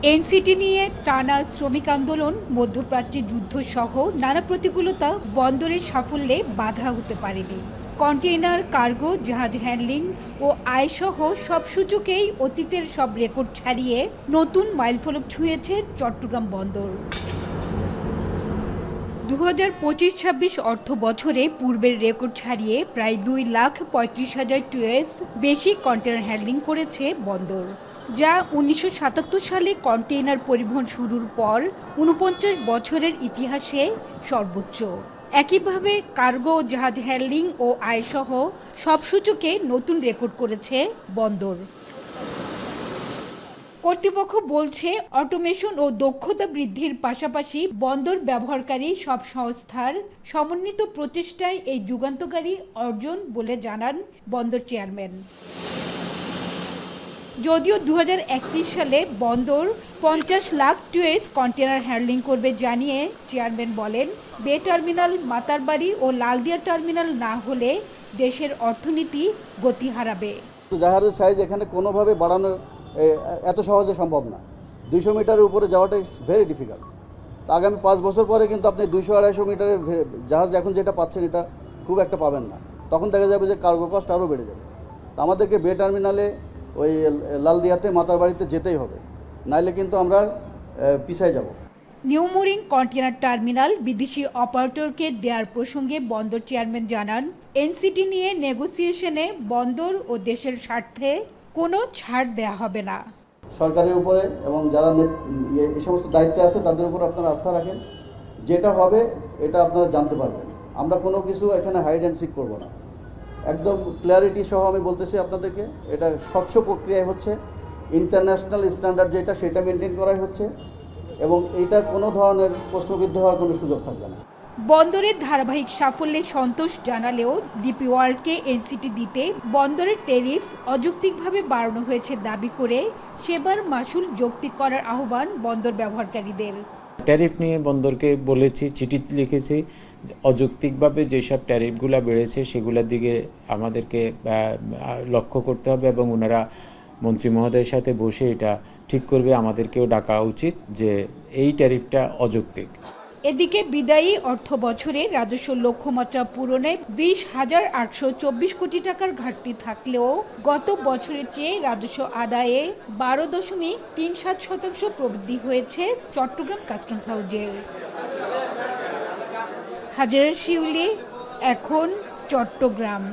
NCT নিয়ে টানা শ্রমিক আন্দোলন, মধ্যপ্রাচ্যে যুদ্ধ সহ নানা প্রতিকূলতা বন্দরের সাফল্যে বাধা হতে পারেনি। কন্টেইনার, কার্গো, জাহাজ হ্যান্ডলিং ও আয়সহ সব সূচকেই অতীতের সব রেকর্ড ছাড়িয়ে নতুন মাইলফলক ছুঁয়েছে চট্টগ্রাম বন্দর। 2025-26 অর্থ বছরে পূর্বের রেকর্ড ছাড়িয়ে প্রায় 2,35,000 টুয়েস বেশি কন্টেইনার হ্যান্ডলিং করেছে বন্দর, যা 1977 সালে কন্টেইনার পরিবহন শুরুর পর 49 বছরের ইতিহাসে সর্বোচ্চ। একইভাবে কার্গো, জাহাজ হ্যান্ডলিং ও আয়সহ সব সূচকে নতুন রেকর্ড করেছে বন্দর। কর্তৃপক্ষ বলছে, অটোমেশন ও দক্ষতা বৃদ্ধির পাশাপাশি বন্দর ব্যবহারকারী সব সংস্থার সমন্বিত প্রচেষ্টায় এই যুগান্তকারী অর্জন বলে জানান বন্দর চেয়ারম্যান। যদিও 2031 সালে বন্দর 50 লাখ টুয়েস কন্টেনার হ্যান্ডলিং করবে জানিয়ে চেয়ারম্যান বলেন, বে টার্মিনাল, মাতারবাড়ি ও লালদিয়া টার্মিনাল না হলে দেশের অর্থনীতি গতি হারাবে। জাহাজের সাইজ এখানে কোনোভাবে বাড়ানো এত সহজে সম্ভব না। 200 মিটারের উপরে যাওয়াটা ইটস ভেরি ডিফিকাল্ট। তো আগামী 5 বছর পরে কিন্তু আপনি 200-250 মিটারের জাহাজ এখন যেটা পাচ্ছেন এটা খুব একটা পাবেন না। তখন দেখা যাবে যে কার্গো কস্ট আরও বেড়ে যাবে। তো আমাদেরকে বে টার্মিনালে ওই লালদিয়াতে, মাতারবাড়িতে যেতেই হবে, নাইলে কিন্তু আমরা পিছায় যাব। নিউ মুরিং কন্টেনার টার্মিনাল বিদেশি অপারেটরকে দেওয়ার প্রসঙ্গে বন্দর চেয়ারম্যান জানান, এনসিটি নিয়ে নেগোসিয়েশনে বন্দর ও দেশের স্বার্থে কোনো ছাড় দেয়া হবে না। সরকারের উপরে এবং যারা এই সমস্ত দায়িত্বে আছে তাদের উপর আপনারা আস্থা রাখেন, যেটা হবে এটা আপনারা জানতে পারবেন। আমরা কোনো কিছু এখানে হাইড অ্যান্ড সিক করবো না। একদম ক্লিয়ারিটি সহ আমি বলতেছি আপনাদেরকে, এটা স্বচ্ছ প্রক্রিয়ায় হচ্ছে, ইন্টারন্যাশনাল স্ট্যান্ডার্ড যেটা সেটা মেনটেন করাই হচ্ছে, এবং এইটার কোনো ধরনের প্রশ্নবিদ্ধ হওয়ার কোনো সুযোগ থাকবে না। বন্দরের ধারাবাহিক সাফল্যে সন্তোষ জানালেও ডিপি ওয়ার্ল্ডকে এনসিটি দিতে বন্দরের ট্যারিফ অযৌক্তিকভাবে বাড়ানো হয়েছে দাবি করে সেবার মাসুল যৌক্তিক করার আহ্বান বন্দর ব্যবহারকারীদের। ট্যারিফ নিয়ে বন্দরকে বলেছি, চিঠি লিখেছি, অযৌক্তিকভাবে যেসব ট্যারিফগুলো বেড়েছে সেগুলোর দিকে আমাদেরকে লক্ষ্য করতে হবে এবং ওনারা মন্ত্রী মহোদয়ের সাথে বসে এটা ঠিক করবে। আমাদেরকেও ডাকা উচিত যে এই ট্যারিফটা অযৌক্তিক। এদিকে বিদায়ী অর্থ বছরে রাজস্ব লক্ষ্যমাত্রা পূরণে 20,824 কোটি টাকার ঘাটতি থাকলেও গত বছরের চেয়ে রাজস্ব আদায়ে 12.37% প্রবৃদ্ধি হয়েছে চট্টগ্রাম কাস্টমস হাউজের। হাজার শিউলি, এখন চট্টগ্রাম।